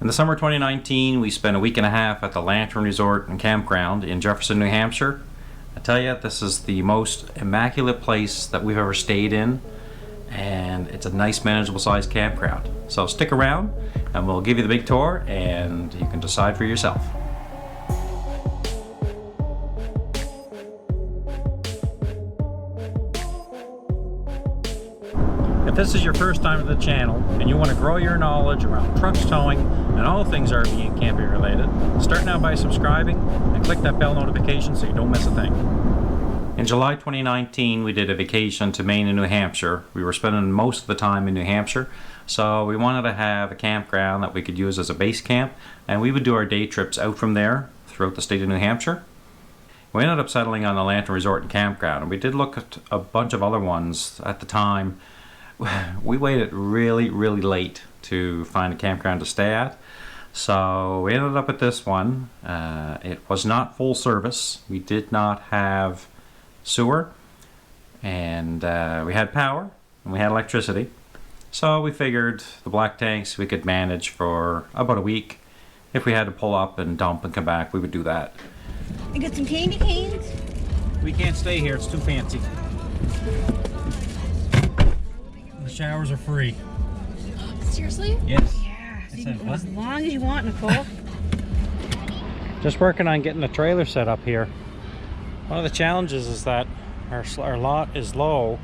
In the summer 2019, we spent a week and a half at the Lantern Resort and Campground in Jefferson, New Hampshire. I tell you, this is the most immaculate place that we've ever stayed in, and it's a nice, manageable sized campground. So stick around and we'll give you the big tour and you can decide for yourself. If this is your first time to the channel and you want to grow your knowledge around trucks towing and all things RV and camping related, start now by subscribing and click that bell notification so you don't miss a thing. In July 2019, we did a vacation to Maine and New Hampshire. We were spending most of the time in New Hampshire, so we wanted to have a campground that we could use as a base camp, and we would do our day trips out from there throughout the state of New Hampshire. We ended up settling on the Lantern Resort and Campground, and we did look at a bunch of other ones at the time. We waited really late to find a campground to stay at, so we ended up at this one. It was not full service. We did not have sewer, and we had power and we had electricity, so we figured the black tanks we could manage for about a week. If we had to pull up and dump and come back, we would do that. I got some candy canes. We can't stay here, it's too fancy. The showers are free. Seriously? Yes. Yeah. So you can go as long as you want, Nicole. Just working on getting the trailer set up here. One of the challenges is that our lot is low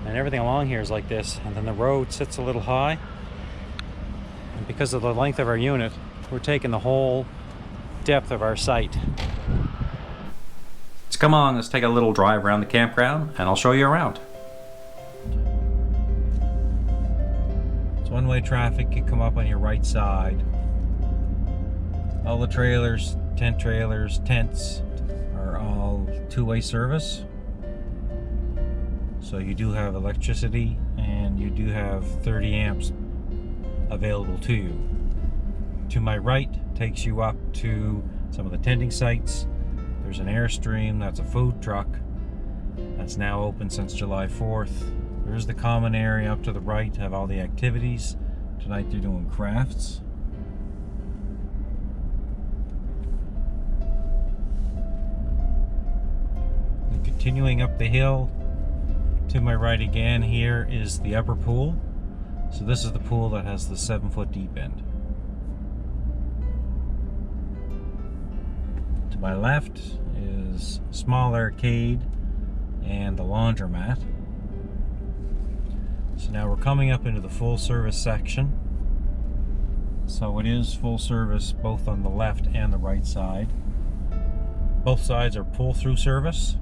and everything along here is like this, and then the road sits a little high, and because of the length of our unit, we're taking the whole depth of our site. Let's come on, let's take a little drive around the campground and I'll show you around. One-way traffic can come up on your right side. All the trailers, tents are all two-way service. So you do have electricity and you do have 30 amps available to you. To my right takes you up to some of the tending sites. There's an Airstream, that's a food truck. That's now open since July 4th. There's the common area up to the right, have all the activities. Tonight they're doing crafts. And continuing up the hill, to my right again, here is the upper pool. So this is the pool that has the 7-foot deep end. To my left is a small arcade and the laundromat. So now we're coming up into the full service section. So it is full service both on the left and the right side. Both sides are pull-through service.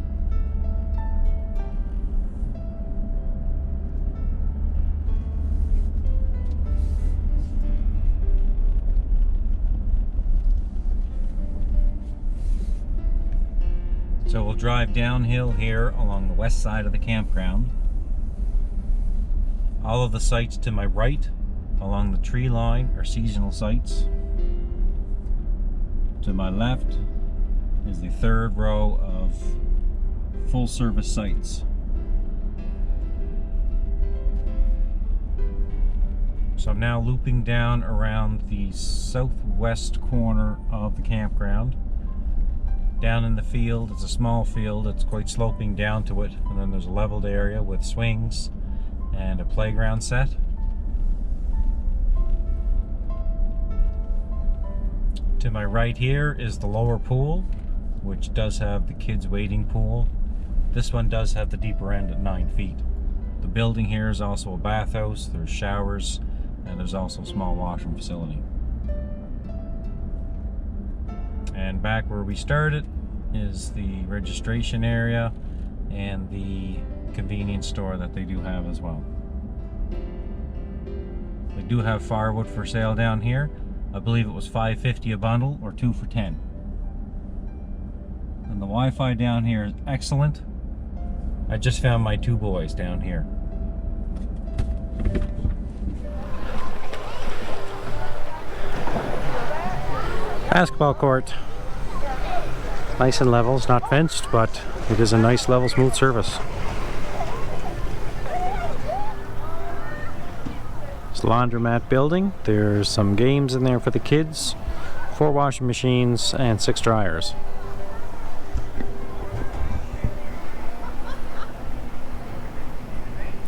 So we'll drive downhill here along the west side of the campground. All of the sites to my right along the tree line are seasonal sites. To my left is the third row of full service sites. So I'm now looping down around the southwest corner of the campground. Down in the field, it's a small field, it's quite sloping down to it, and then there's a leveled area with swings and a playground set. To my right here is the lower pool, which does have the kids wading pool. This one does have the deeper end at 9 feet. The building here is also a bathhouse, there's showers, and there's also a small washroom facility. And back where we started is the registration area and the convenience store that they do have as well. They do have firewood for sale down here. I believe it was $5.50 a bundle or 2 for $10. And the Wi-Fi down here is excellent. I just found my 2 boys down here. Basketball court. Nice and level, it's not fenced, but it is a nice level, smooth surface. It's laundromat building. There's some games in there for the kids, 4 washing machines, and 6 dryers.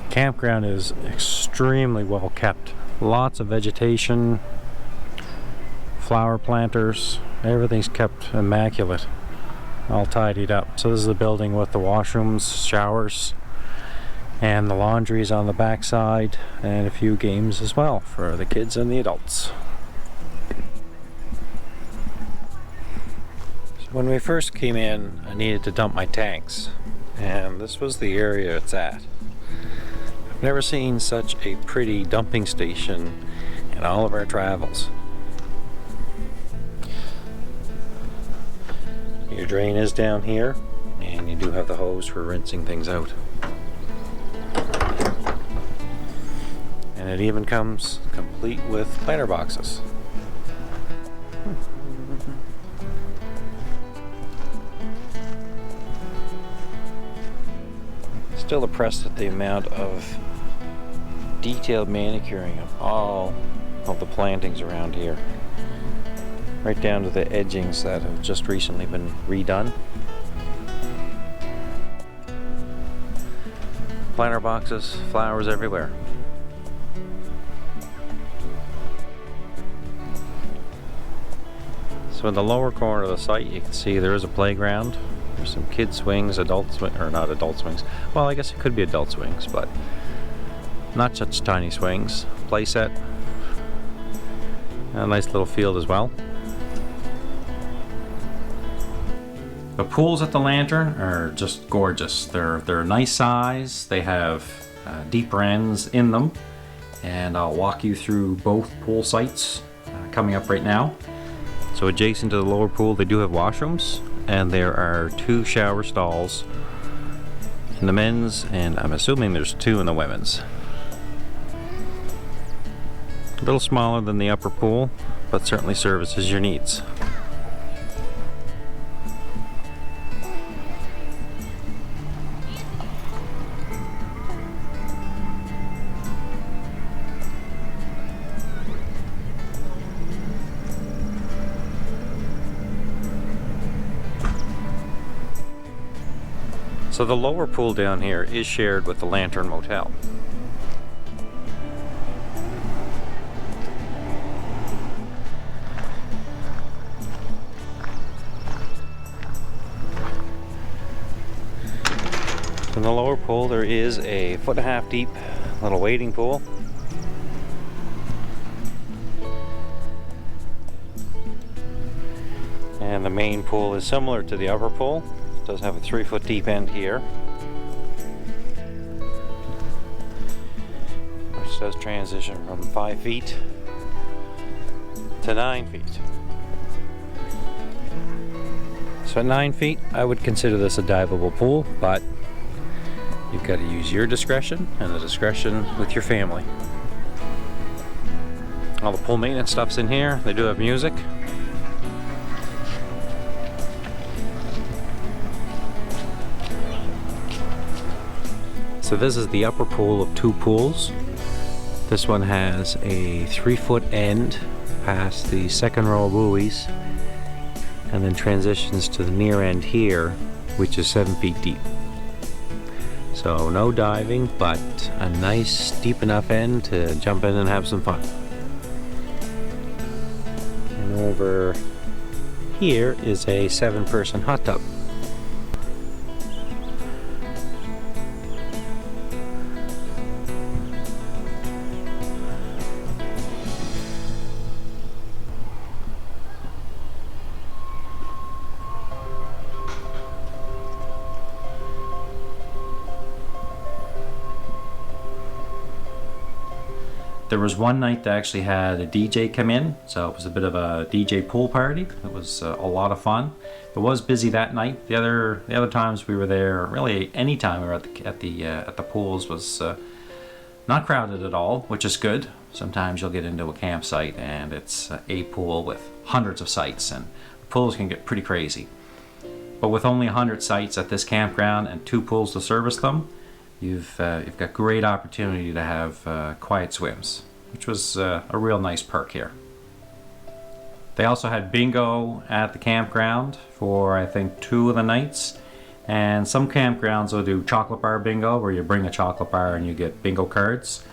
Campground is extremely well kept. Lots of vegetation, flower planters, everything's kept immaculate, all tidied up. So this is the building with the washrooms, showers, and the laundries on the back side, and a few games as well for the kids and the adults. So when we first came in, I needed to dump my tanks, and this was the area it's at. I've never seen such a pretty dumping station in all of our travels. Your drain is down here, and you do have the hose for rinsing things out. And it even comes complete with planter boxes. Still impressed at the amount of detailed manicuring of all of the plantings around here. Right down to the edgings that have just recently been redone. Planter boxes, flowers everywhere. So in the lower corner of the site you can see there is a playground. There's some kid swings, adult swing, or not adult swings. Well, I guess it could be adult swings, but not such tiny swings. Play set. A nice little field as well. The pools at the Lantern are just gorgeous. They're a nice size. They have deeper ends in them, and I'll walk you through both pool sites coming up right now. So adjacent to the lower pool, they do have washrooms, and there are 2 shower stalls in the men's, and I'm assuming there's 2 in the women's. A little smaller than the upper pool, but certainly services your needs. So the lower pool down here is shared with the Lantern Motel. In the lower pool there is a 1.5 foot deep little wading pool. And the main pool is similar to the upper pool. Does have a 3 foot deep end here, which does transition from 5 feet to 9 feet. So at 9 feet, I would consider this a diveable pool, but you've got to use your discretion and the discretion with your family. All the pool maintenance stuff's in here. They do have music. So this is the upper pool of 2 pools. This one has a 3 foot end past the second row of buoys, and then transitions to the near end here, which is 7 feet deep. So no diving, but a nice deep enough end to jump in and have some fun. And over here is a 7-person hot tub. There was one night that actually had a DJ come in, so it was a bit of a DJ pool party. It was a lot of fun. It was busy that night. The other times we were there, really any time we were at the pools, was not crowded at all, which is good. Sometimes you'll get into a campsite and it's a pool with hundreds of sites, and pools can get pretty crazy. But with only 100 sites at this campground and 2 pools to service them, you've got great opportunity to have quiet swims. which was a real nice perk here. They also had bingo at the campground for I think 2 of the nights. And some campgrounds will do chocolate bar bingo where you bring a chocolate bar and you get bingo cards.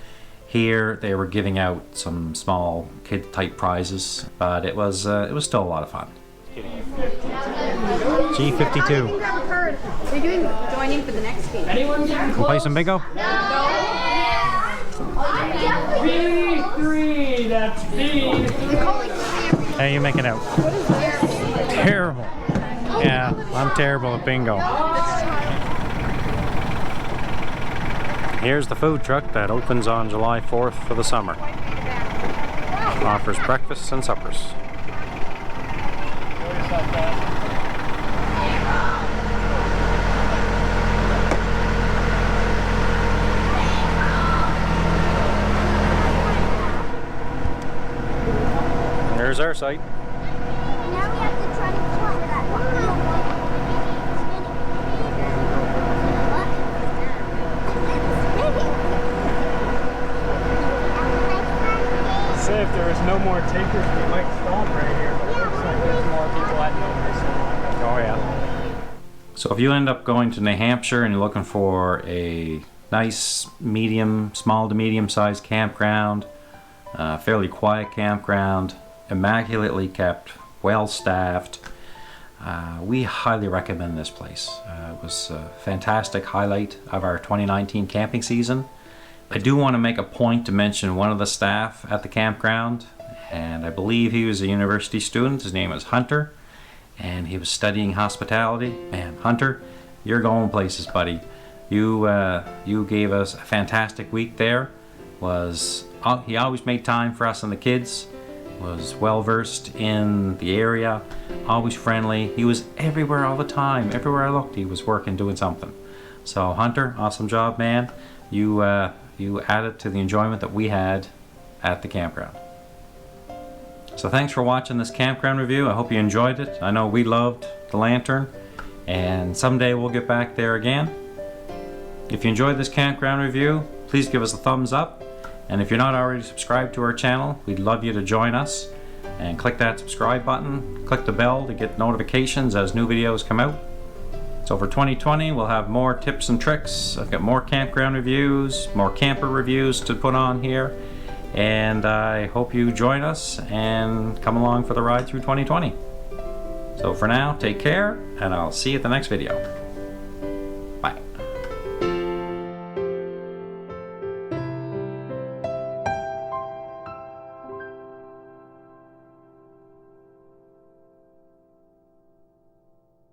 Here they were giving out some small kid type prizes, but it was still a lot of fun. G52. They're doing joining for the next game. Play some bingo? B3, that's B. How are you making out? Terrible. Yeah, I'm terrible at bingo. Here's the food truck that opens on July 4th for the summer. Offers breakfasts and suppers. There's our site. Now we have to try to fly that Say if there was no more takers, we might stop right here. But it looks like there's more people at no. Oh yeah. So if you end up going to New Hampshire and you're looking for a nice small to medium sized campground, fairly quiet campground, immaculately kept, well staffed, we highly recommend this place. It was a fantastic highlight of our 2019 camping season. I do want to make a point to mention one of the staff at the campground, and I believe he was a university student. His name is Hunter, and he was studying hospitality. Man, Hunter, you're going places, buddy. You gave us a fantastic week there. He always made time for us and the kids. Was well versed in the area, always friendly. He was everywhere all the time. Everywhere I looked, he was working, doing something. So Hunter, awesome job, man. You added to the enjoyment that we had at the campground. So thanks for watching this campground review. I hope you enjoyed it. I know we loved the lantern, and someday we'll get back there again. If you enjoyed this campground review, please give us a thumbs up. And if you're not already subscribed to our channel, we'd love you to join us and click that subscribe button, click the bell to get notifications as new videos come out. So for 2020, we'll have more tips and tricks. I've got more campground reviews, more camper reviews to put on here, and I hope you join us and come along for the ride through 2020. So for now, take care, and I'll see you at the next video.